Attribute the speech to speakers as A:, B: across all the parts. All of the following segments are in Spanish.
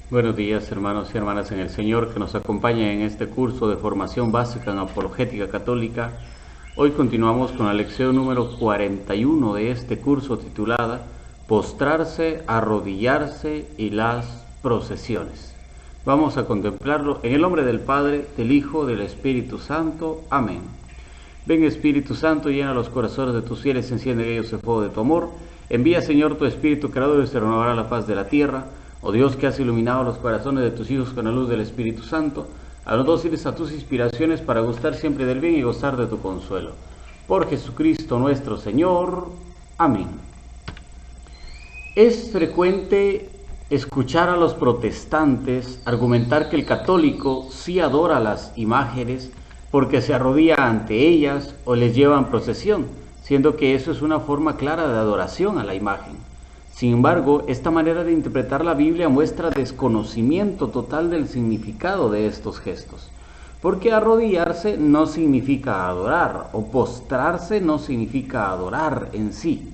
A: Buenos días, hermanos y hermanas en el Señor que nos acompañan en este curso de formación básica en apologética católica. Hoy continuamos con la lección número 41 de este curso, titulada Postrarse, arrodillarse y las procesiones. Vamos a contemplarlo en el nombre del Padre, del Hijo, del Espíritu Santo. Amén. Ven, Espíritu Santo, llena los corazones de tus fieles, enciende en ellos el fuego de tu amor. Envía, Señor, tu Espíritu creador y se renovará la faz de la tierra. Oh Dios, que has iluminado los corazones de tus hijos con la luz del Espíritu Santo, a los dóciles a tus inspiraciones para gustar siempre del bien y gozar de tu consuelo. Por Jesucristo nuestro Señor. Amén. Es frecuente escuchar a los protestantes argumentar que el católico sí adora las imágenes porque se arrodilla ante ellas o les lleva en procesión, siendo que eso es una forma clara de adoración a la imagen. Sin embargo, esta manera de interpretar la Biblia muestra desconocimiento total del significado de estos gestos, porque arrodillarse no significa adorar, o postrarse no significa adorar en sí.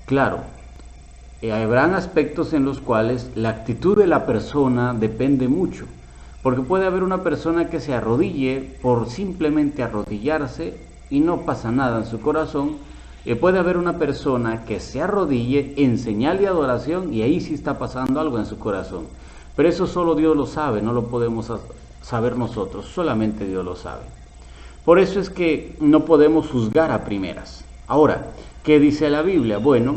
A: Claro, habrán aspectos en los cuales la actitud de la persona depende mucho, porque puede haber una persona que se arrodille por simplemente arrodillarse y no pasa nada en su corazón, y puede haber una persona que se arrodille en señal de adoración y ahí sí está pasando algo en su corazón. Pero eso solo Dios lo sabe, no lo podemos saber nosotros, solamente Dios lo sabe. Por eso es que no podemos juzgar a primeras. Ahora, ¿qué dice la Biblia? Bueno,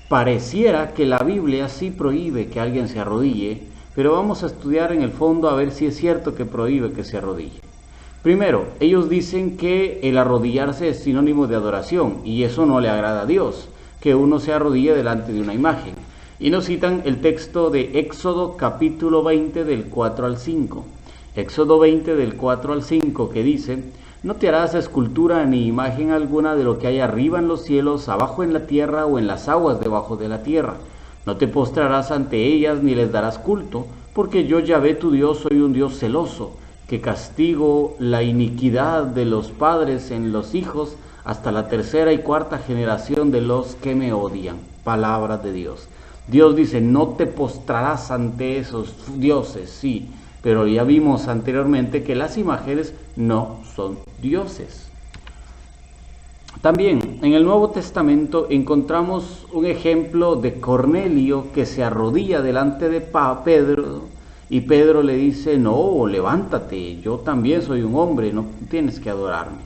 A: pareciera que la Biblia sí prohíbe que alguien se arrodille, pero vamos a estudiar en el fondo a ver si es cierto que prohíbe que se arrodille. Primero, ellos dicen que el arrodillarse es sinónimo de adoración, y eso no le agrada a Dios, que uno se arrodille delante de una imagen. Y nos citan el texto de Éxodo capítulo 20 del 4 al 5. Éxodo 20 del 4 al 5, que dice: No te harás escultura ni imagen alguna de lo que hay arriba en los cielos, abajo en la tierra o en las aguas debajo de la tierra. No te postrarás ante ellas ni les darás culto, porque yo, Yahvé tu Dios, soy un Dios celoso, que castigo la iniquidad de los padres en los hijos hasta la tercera y cuarta generación de los que me odian. Palabra de Dios. Dios dice, no te postrarás ante esos dioses, sí, pero ya vimos anteriormente que las imágenes no son dioses. También en el Nuevo Testamento encontramos un ejemplo de Cornelio que se arrodilla delante de Pedro y Pedro le dice: no, levántate, yo también soy un hombre, no tienes que adorarme.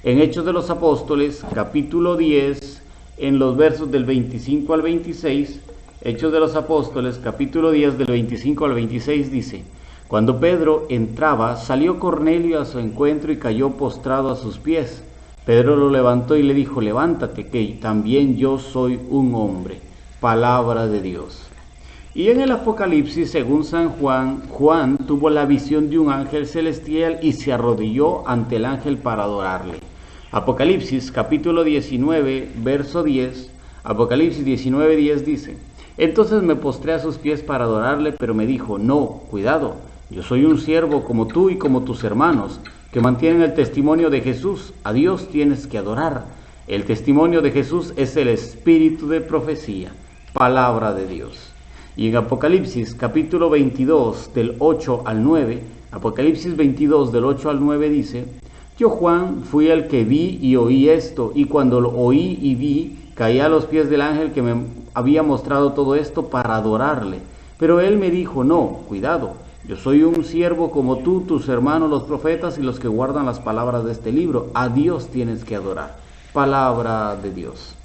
A: En Hechos de los Apóstoles, capítulo 10, en los versos del 25 al 26, Hechos de los Apóstoles, capítulo 10, del 25 al 26 dice: Cuando Pedro entraba, salió Cornelio a su encuentro y cayó postrado a sus pies. Pedro lo levantó y le dijo: levántate, que también yo soy un hombre. Palabra de Dios. Y en el Apocalipsis, según San Juan, Juan tuvo la visión de un ángel celestial y se arrodilló ante el ángel para adorarle. Apocalipsis capítulo 19, verso 10, Apocalipsis 19, 10 dice: Entonces me postré a sus pies para adorarle, pero me dijo: no, cuidado, yo soy un siervo como tú y como tus hermanos, que mantienen el testimonio de Jesús. A Dios tienes que adorar. El testimonio de Jesús es el espíritu de profecía. Palabra de Dios. Y en Apocalipsis capítulo 22 del 8 al 9, Apocalipsis 22 del 8 al 9 dice: Yo, Juan, fui el que vi y oí esto, y cuando lo oí y vi, caí a los pies del ángel que me había mostrado todo esto para adorarle. Pero él me dijo: no, cuidado, yo soy un siervo como tú, tus hermanos los profetas y los que guardan las palabras de este libro. A Dios tienes que adorar. Palabra de Dios.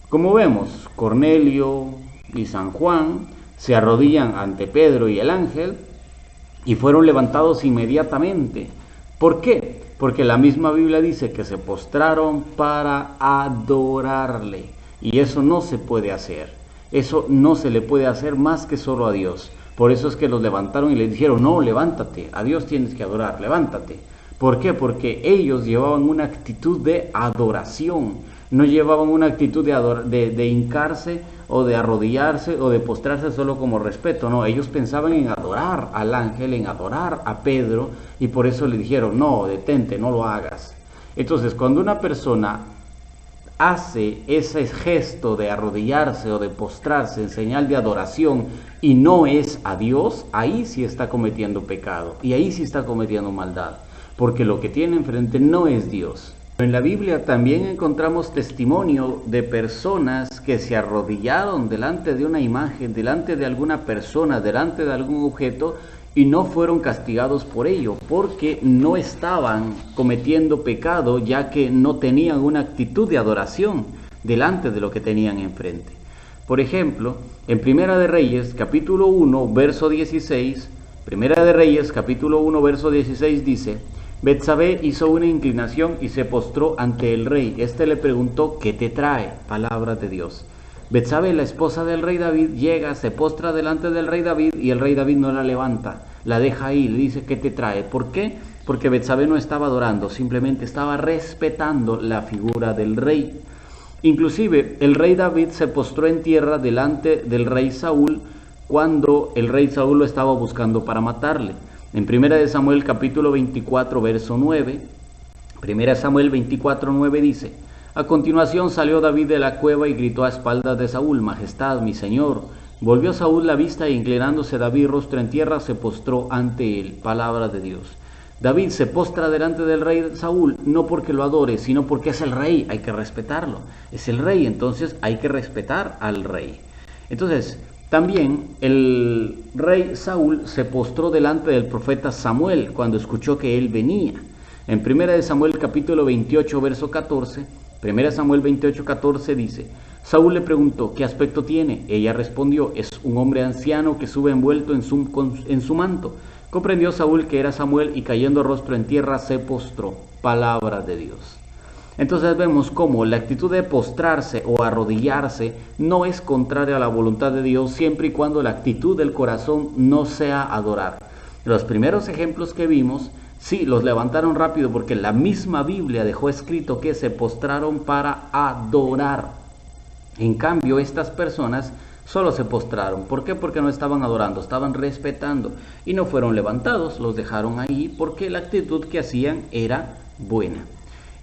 A: Como vemos, Cornelio y San Juan se arrodillan ante Pedro y el ángel y fueron levantados inmediatamente. ¿Por qué? Porque la misma Biblia dice que se postraron para adorarle, y eso no se puede hacer. Eso no se le puede hacer más que solo a Dios. Por eso es que los levantaron y le dijeron: no, levántate, a Dios tienes que adorar, levántate. ¿Por qué? Porque ellos llevaban una actitud de adoración, no llevaban una actitud de hincarse o de arrodillarse o de postrarse solo como respeto. No, ellos pensaban en adorar al ángel, en adorar a Pedro, y por eso le dijeron: no, detente, no lo hagas. Entonces, cuando una persona hace ese gesto de arrodillarse o de postrarse en señal de adoración y no es a Dios, ahí sí está cometiendo pecado y ahí sí está cometiendo maldad, porque lo que tiene enfrente no es Dios. En la Biblia también encontramos testimonio de personas que se arrodillaron delante de una imagen, delante de alguna persona, delante de algún objeto, y no fueron castigados por ello, porque no estaban cometiendo pecado, ya que no tenían una actitud de adoración delante de lo que tenían enfrente. Por ejemplo, en Primera de Reyes, capítulo 1, verso 16, Primera de Reyes, capítulo 1, verso 16 dice: Betsabé hizo una inclinación y se postró ante el rey. Este le preguntó: ¿qué te trae? Palabra de Dios. Betsabé, la esposa del rey David, llega, se postra delante del rey David y el rey David no la levanta, la deja ahí, le dice: ¿qué te trae? ¿Por qué? Porque Betsabé no estaba adorando, simplemente estaba respetando la figura del rey. Inclusive el rey David se postró en tierra delante del rey Saúl cuando el rey Saúl lo estaba buscando para matarle. En 1 Samuel capítulo 24 verso 9, 1 Samuel 24, 9 dice: a continuación salió David de la cueva y gritó a espaldas de Saúl: Majestad, mi señor. Volvió Saúl la vista e inclinándose David rostro en tierra se postró ante él. Palabra de Dios. David se postra delante del rey Saúl no porque lo adore, sino porque es el rey, hay que respetarlo. Es el rey, entonces hay que respetar al rey. Entonces, también el rey Saúl se postró delante del profeta Samuel cuando escuchó que él venía. En 1 Samuel capítulo 28 verso 14, 1 Samuel 28, 14 dice: Saúl le preguntó: ¿qué aspecto tiene? Ella respondió: es un hombre anciano que sube envuelto en su manto. Comprendió Saúl que era Samuel y cayendo rostro en tierra se postró. Palabra de Dios. Entonces vemos cómo la actitud de postrarse o arrodillarse no es contraria a la voluntad de Dios siempre y cuando la actitud del corazón no sea adorar. Los primeros ejemplos que vimos, sí, los levantaron rápido porque la misma Biblia dejó escrito que se postraron para adorar. En cambio, estas personas solo se postraron. ¿Por qué? Porque no estaban adorando, estaban respetando. Y no fueron levantados, los dejaron ahí porque la actitud que hacían era buena.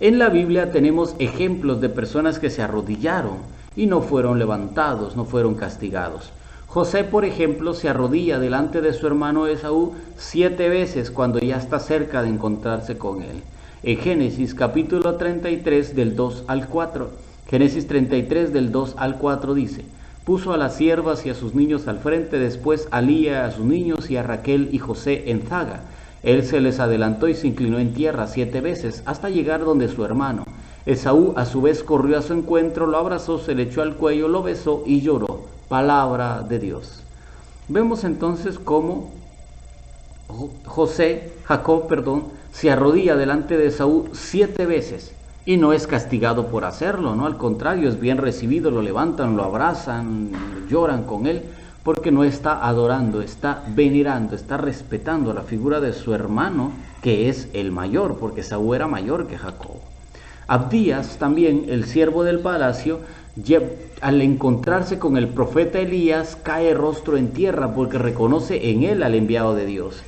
A: En la Biblia tenemos ejemplos de personas que se arrodillaron y no fueron levantados, no fueron castigados. José, por ejemplo, se arrodilla delante de su hermano Esaú 7 veces cuando ya está cerca de encontrarse con él. En Génesis capítulo 33 del 2 al 4, Génesis 33 del 2 al 4 dice: puso a las siervas y a sus niños al frente, después a Lía, a sus niños y a Raquel y José en zaga. Él se les adelantó y se inclinó en tierra 7 veces hasta llegar donde su hermano. Esaú a su vez corrió a su encuentro, lo abrazó, se le echó al cuello, lo besó y lloró. Palabra de Dios. Vemos entonces cómo Jacob, se arrodilla delante de Esaú 7 veces y no es castigado por hacerlo, ¿no? Al contrario, es bien recibido, lo levantan, lo abrazan, lloran con él, porque no está adorando, está venerando, está respetando la figura de su hermano, que es el mayor, porque Esaú era mayor que Jacob. Abdías, también el siervo del palacio, al encontrarse con el profeta Elías, cae rostro en tierra porque reconoce en él al enviado de Dios.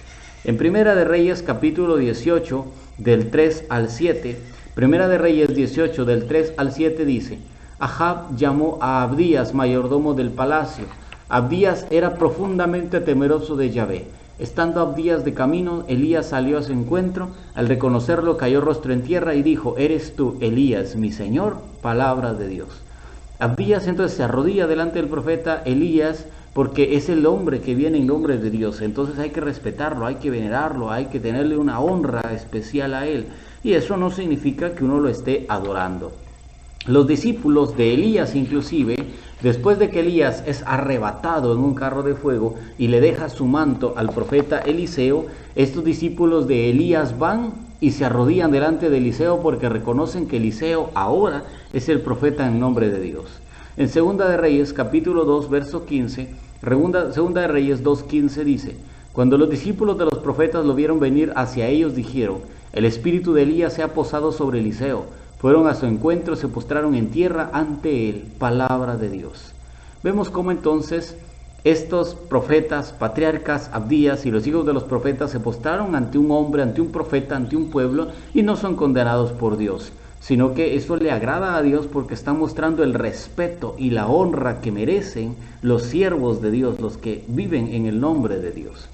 A: En Primera de Reyes capítulo 18 del 3 al 7, Primera de Reyes 18 del 3 al 7 dice: Ahab llamó a Abdías, mayordomo del palacio. Abdías era profundamente temeroso de Yahvé. Estando Abdías de camino, Elías salió a su encuentro. Al reconocerlo, cayó rostro en tierra y dijo: ¿eres tú, Elías, mi señor? Palabra de Dios. Abdías entonces se arrodilla delante del profeta Elías porque es el hombre que viene en nombre de Dios. Entonces hay que respetarlo, hay que venerarlo, hay que tenerle una honra especial a él. Y eso no significa que uno lo esté adorando. Los discípulos de Elías, inclusive, después de que Elías es arrebatado en un carro de fuego y le deja su manto al profeta Eliseo, estos discípulos de Elías van y se arrodillan delante de Eliseo porque reconocen que Eliseo ahora es el profeta en nombre de Dios. En Segunda de Reyes, capítulo 2, verso 15, Segunda de Reyes 2:15 dice: cuando los discípulos de los profetas lo vieron venir hacia ellos, dijeron: el espíritu de Elías se ha posado sobre Eliseo. Fueron a su encuentro, se postraron en tierra ante él. Palabra de Dios. Vemos cómo entonces estos profetas, patriarcas, Abdías y los hijos de los profetas se postraron ante un hombre, ante un profeta, ante un pueblo y no son condenados por Dios. sino que eso le agrada a Dios porque está mostrando el respeto y la honra que merecen los siervos de Dios, los que viven en el nombre de Dios.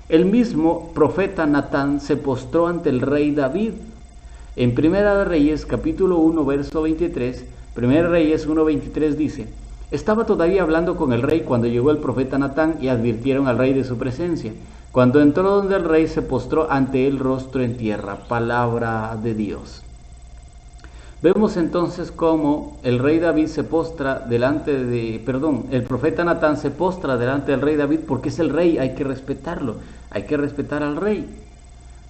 A: El mismo profeta Natán se postró ante el rey David. En Primera de Reyes, capítulo 1, verso 23, Primera de Reyes 1:23 dice: estaba todavía hablando con el rey cuando llegó el profeta Natán y advirtieron al rey de su presencia. Cuando entró donde el rey, se postró ante él rostro en tierra. Palabra de Dios. Vemos entonces cómo el rey David se postra delante de, el profeta Natán se postra delante del rey David porque es el rey, hay que respetarlo, hay que respetar al rey.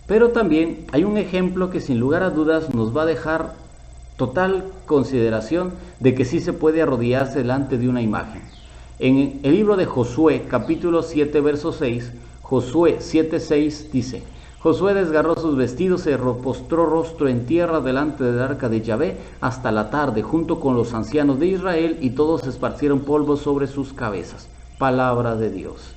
A: Pero también hay un ejemplo que sin lugar a dudas nos va a dejar total consideración de que sí se puede arrodillarse delante de una imagen. En el libro de Josué, capítulo 7, verso 6, Josué 7:6 dice: Josué desgarró sus vestidos, se postró rostro en tierra delante del arca de Yahvé hasta la tarde, junto con los ancianos de Israel, y todos esparcieron polvo sobre sus cabezas. Palabra de Dios.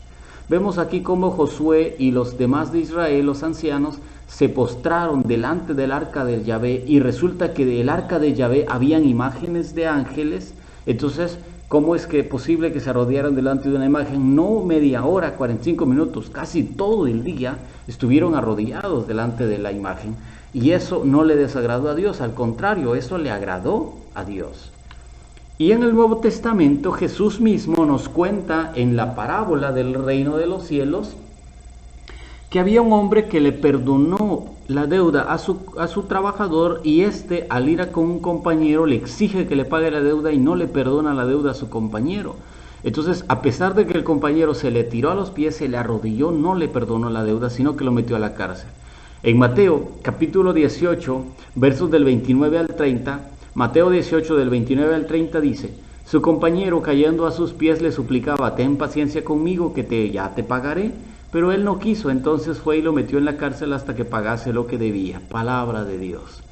A: Vemos aquí cómo Josué y los demás de Israel, los ancianos, se postraron delante del arca de Yahvé, y resulta que del arca de Yahvé habían imágenes de ángeles. Entonces, ¿cómo es que posible que se arrodillaran delante de una imagen? No media hora, 45 minutos, casi todo el día estuvieron arrodillados delante de la imagen. Y eso no le desagradó a Dios, al contrario, eso le agradó a Dios. Y en el Nuevo Testamento Jesús mismo nos cuenta en la parábola del reino de los cielos que había un hombre que le perdonó la deuda a su trabajador, y éste, al ir con un compañero, le exige que le pague la deuda y no le perdona la deuda a su compañero. Entonces, a pesar de que el compañero se le tiró a los pies, se le arrodilló, no le perdonó la deuda, sino que lo metió a la cárcel. En Mateo, capítulo 18, versos del 29 al 30, Mateo 18, del 29 al 30 dice: su compañero, cayendo a sus pies, le suplicaba: ten paciencia conmigo, que ya te pagaré. Pero él no quiso, entonces fue y lo metió en la cárcel hasta que pagase lo que debía. Palabra de Dios.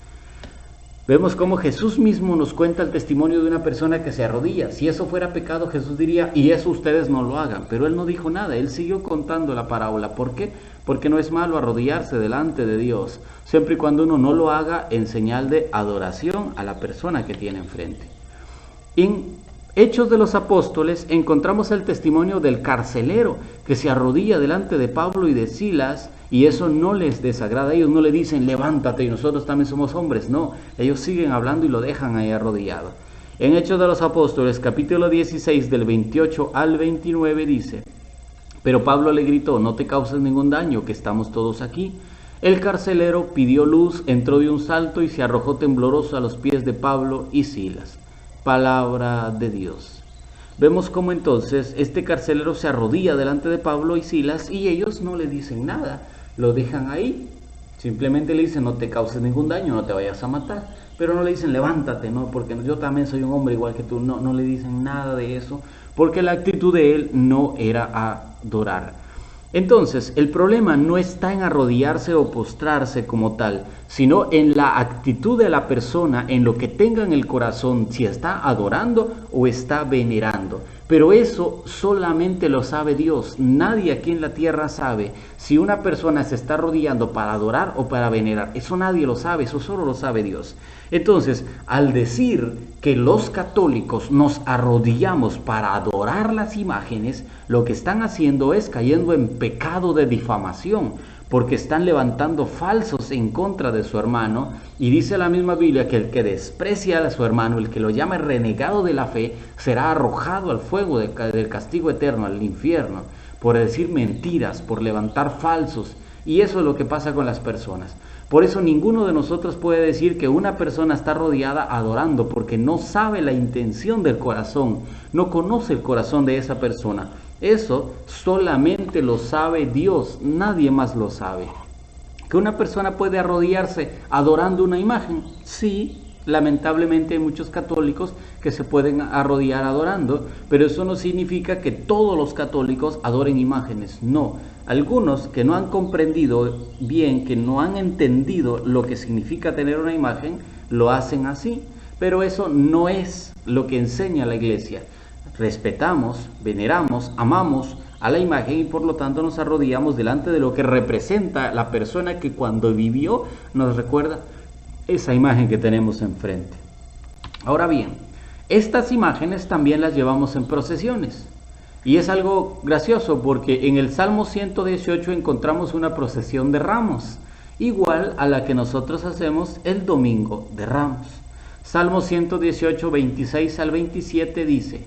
A: Vemos cómo Jesús mismo nos cuenta el testimonio de una persona que se arrodilla. Si eso fuera pecado, Jesús diría: y eso ustedes no lo hagan. Pero él no dijo nada, él siguió contando la parábola. ¿Por qué? Porque no es malo arrodillarse delante de Dios, siempre y cuando uno no lo haga en señal de adoración a la persona que tiene enfrente. En Hechos de los Apóstoles encontramos el testimonio del carcelero que se arrodilla delante de Pablo y de Silas, y eso no les desagrada. Ellos no le dicen: levántate y nosotros también somos hombres. No, ellos siguen hablando y lo dejan ahí arrodillado. En Hechos de los Apóstoles, capítulo 16, del 28 al 29 dice: pero Pablo le gritó: no te causes ningún daño, que estamos todos aquí. El carcelero pidió luz, entró de un salto y se arrojó tembloroso a los pies de Pablo y Silas. Palabra de Dios. Vemos cómo entonces este carcelero se arrodilla delante de Pablo y Silas, y ellos no le dicen nada, lo dejan ahí. Simplemente le dicen: no te causes ningún daño, no te vayas a matar. Pero no le dicen: levántate, no, porque yo también soy un hombre igual que tú. No le dicen nada de eso, porque la actitud de él no era adorar. Entonces, el problema no está en arrodillarse o postrarse como tal, sino en la actitud de la persona, en lo que tenga en el corazón, si está adorando o está venerando. Pero eso solamente lo sabe Dios. Nadie aquí en la tierra sabe si una persona se está arrodillando para adorar o para venerar. Eso nadie lo sabe, eso solo lo sabe Dios. Entonces, al decir que los católicos nos arrodillamos para adorar las imágenes, lo que están haciendo es cayendo en pecado de difamación, porque están levantando falsos en contra de su hermano. Y dice la misma Biblia que el que desprecia a su hermano, el que lo llama renegado de la fe, será arrojado al fuego del castigo eterno, al infierno, por decir mentiras, por levantar falsos. Y eso es lo que pasa con las personas. Por eso ninguno de nosotros puede decir que una persona está rodeada adorando, porque no sabe la intención del corazón, no conoce el corazón de esa persona. Eso solamente lo sabe Dios, nadie más lo sabe. ¿Que una persona puede arrodillarse adorando una imagen? Sí, lamentablemente hay muchos católicos que se pueden arrodillar adorando, pero eso no significa que todos los católicos adoren imágenes, no. Algunos que no han comprendido bien, que no han entendido lo que significa tener una imagen, lo hacen así, pero eso no es lo que enseña la Iglesia. Respetamos, veneramos, amamos a la imagen y por lo tanto nos arrodillamos delante de lo que representa la persona que cuando vivió nos recuerda esa imagen que tenemos enfrente. Ahora bien, estas imágenes también las llevamos en procesiones. Y es algo gracioso porque en el Salmo 118 encontramos una procesión de ramos, igual a la que nosotros hacemos el domingo de Ramos. Salmo 118, 26 al 27 dice: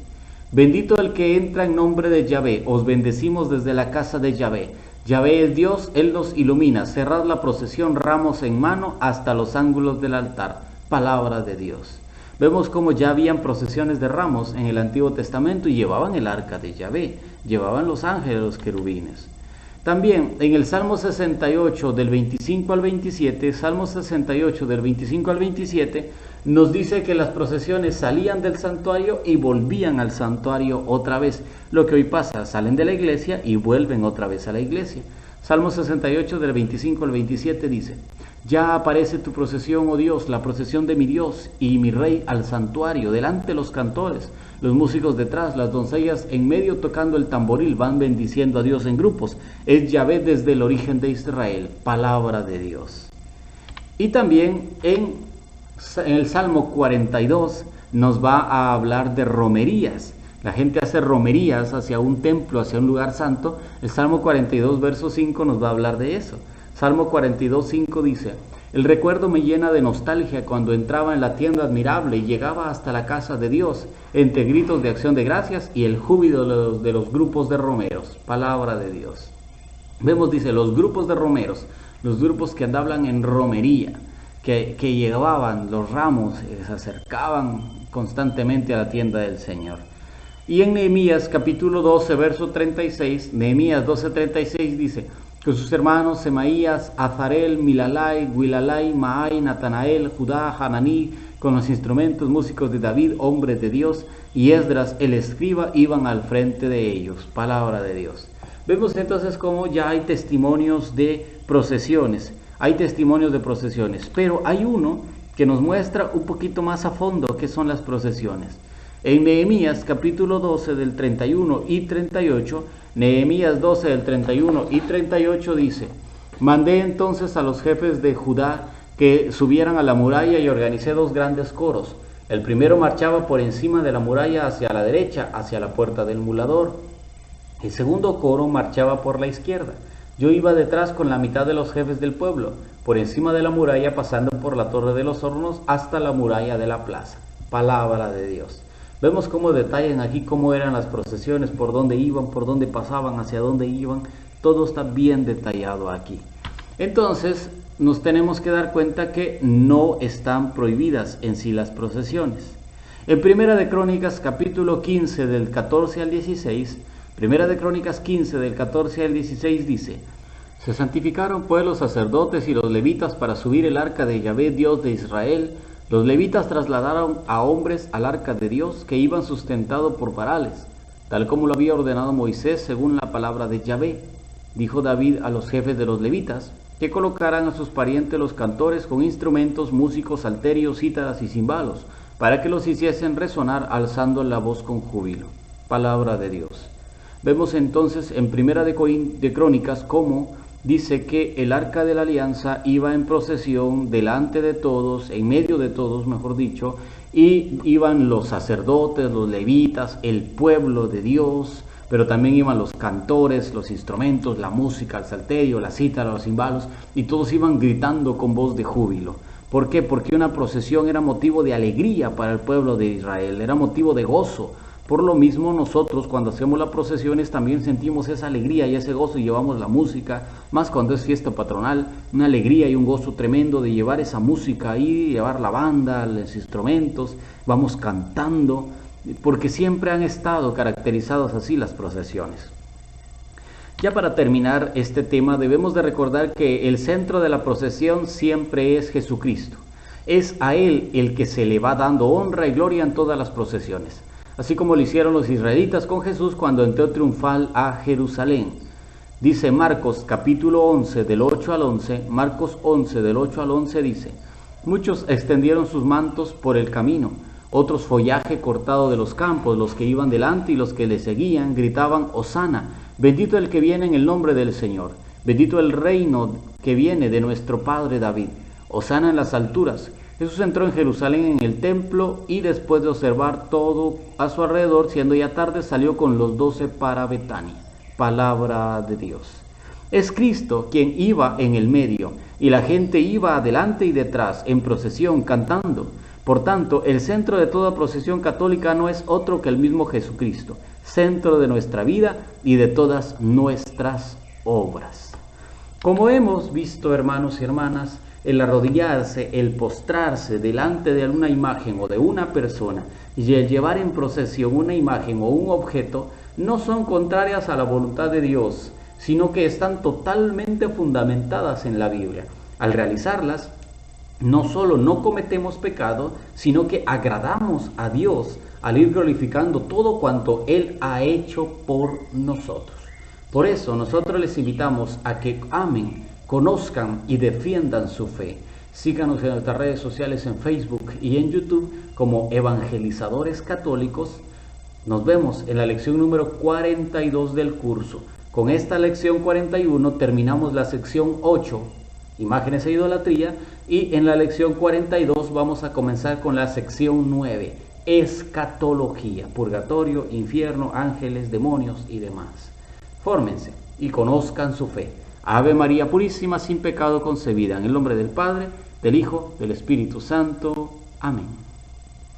A: Bendito el que entra en nombre de Yahvé, os bendecimos desde la casa de Yahvé. Yahvé es Dios, Él nos ilumina. Cerrad la procesión, ramos en mano, hasta los ángulos del altar. Palabra de Dios. Vemos cómo ya habían procesiones de ramos en el Antiguo Testamento y llevaban el arca de Yahvé, llevaban los ángeles, los querubines. También en el Salmo 68 del 25 al 27, Salmo 68 del 25 al 27, nos dice que las procesiones salían del santuario y volvían al santuario otra vez. Lo que hoy pasa, salen de la iglesia y vuelven otra vez a la iglesia. Salmo 68 del 25 al 27 dice: Ya aparece tu procesión, oh Dios, la procesión de mi Dios y mi Rey al santuario, delante los cantores, los músicos detrás, las doncellas en medio tocando el tamboril, van bendiciendo a Dios en grupos. Es Yahvé desde el origen de Israel, palabra de Dios. Y también en el Salmo 42 nos va a hablar de romerías. La gente hace romerías hacia un templo, hacia un lugar santo. El Salmo 42, verso 5 nos va a hablar de eso. Salmo 42, 5 dice: El recuerdo me llena de nostalgia cuando entraba en la tienda admirable y llegaba hasta la casa de Dios, entre gritos de acción de gracias y el júbilo de los grupos de romeros. Palabra de Dios. Vemos, dice, los grupos de romeros, los grupos que andaban en romería, que llevaban los ramos, se acercaban constantemente a la tienda del Señor. Y en Nehemías capítulo 12, verso 36, Nehemías 12, 36 dice: Con sus hermanos Semaías, Azarel, Milalai, Guilalai, Maai, Natanael, Judá, Hananí, con los instrumentos músicos de David, hombres de Dios, y Esdras, el escriba, iban al frente de ellos. Palabra de Dios. Vemos entonces cómo ya hay testimonios de procesiones, pero hay uno que nos muestra un poquito más a fondo qué son las procesiones. En Nehemías capítulo 12 del 31 y 38, Nehemías 12 del 31 y 38 dice: Mandé entonces a los jefes de Judá que subieran a la muralla y organicé 2 grandes coros. El primero marchaba por encima de la muralla hacia la derecha, hacia la puerta del mulador. El segundo coro marchaba por la izquierda. Yo iba detrás con la mitad de los jefes del pueblo, por encima de la muralla, pasando por la torre de los hornos hasta la muralla de la plaza. Palabra de Dios. Vemos cómo detallan aquí cómo eran las procesiones, por dónde iban, por dónde pasaban, hacia dónde iban. Todo está bien detallado aquí. Entonces, nos tenemos que dar cuenta que no están prohibidas en sí las procesiones. En Primera de Crónicas, capítulo 15, del 14 al 16, Primera de Crónicas 15, del 14 al 16 dice: Se santificaron pues los sacerdotes y los levitas para subir el arca de Yahvé, Dios de Israel. Los levitas trasladaron a hombres al arca de Dios, que iban sustentados por varales, tal como lo había ordenado Moisés según la palabra de Yahvé. Dijo David a los jefes de los levitas que colocaran a sus parientes los cantores con instrumentos, músicos, salterios, cítaras y cimbalos, para que los hiciesen resonar alzando la voz con júbilo. Palabra de Dios. Vemos entonces en Primera de Crónicas cómo dice que el arca de la alianza iba en procesión delante de todos, en medio de todos, mejor dicho, y iban los sacerdotes, los levitas, el pueblo de Dios, pero también iban los cantores, los instrumentos, la música, el salterio, la cítara, los cimbalos, y todos iban gritando con voz de júbilo. ¿Por qué? Porque una procesión era motivo de alegría para el pueblo de Israel, era motivo de gozo. Por lo mismo nosotros cuando hacemos las procesiones también sentimos esa alegría y ese gozo y llevamos la música, más cuando es fiesta patronal, una alegría y un gozo tremendo de llevar esa música ahí, llevar la banda, los instrumentos, vamos cantando, porque siempre han estado caracterizados así las procesiones. Ya para terminar este tema debemos de recordar que el centro de la procesión siempre es Jesucristo. Es a Él el que se le va dando honra y gloria en todas las procesiones. Así como lo hicieron los israelitas con Jesús cuando entró triunfal a Jerusalén. Dice Marcos capítulo 11 del 8 al 11, Marcos 11 del 8 al 11 dice: Muchos extendieron sus mantos por el camino, otros follaje cortado de los campos, los que iban delante y los que le seguían gritaban: Hosana, bendito el que viene en el nombre del Señor, bendito el reino que viene de nuestro padre David. Hosana en las alturas. Jesús entró en Jerusalén en el templo y después de observar todo a su alrededor, siendo ya tarde, salió con los 12 para Betania. Palabra de Dios. Es Cristo quien iba en el medio y la gente iba adelante y detrás en procesión cantando. Por tanto, el centro de toda procesión católica no es otro que el mismo Jesucristo, centro de nuestra vida y de todas nuestras obras. Como hemos visto, hermanos y hermanas, el arrodillarse, el postrarse delante de una imagen o de una persona y el llevar en procesión una imagen o un objeto no son contrarias a la voluntad de Dios, sino que están totalmente fundamentadas en la Biblia. Al realizarlas, no solo no cometemos pecado, sino que agradamos a Dios al ir glorificando todo cuanto Él ha hecho por nosotros. Por eso nosotros les invitamos a que amen, conozcan y defiendan su fe. Síganos en nuestras redes sociales en Facebook y en YouTube como Evangelizadores Católicos. Nos vemos en la lección número 42 del curso. Con esta lección 41 terminamos la sección 8, Imágenes e Idolatría, y en la lección 42 vamos a comenzar con la sección 9, Escatología, Purgatorio, Infierno, Ángeles, Demonios y demás. Fórmense y conozcan su fe. Ave María Purísima, sin pecado concebida, en el nombre del Padre, del Hijo, del Espíritu Santo. Amén.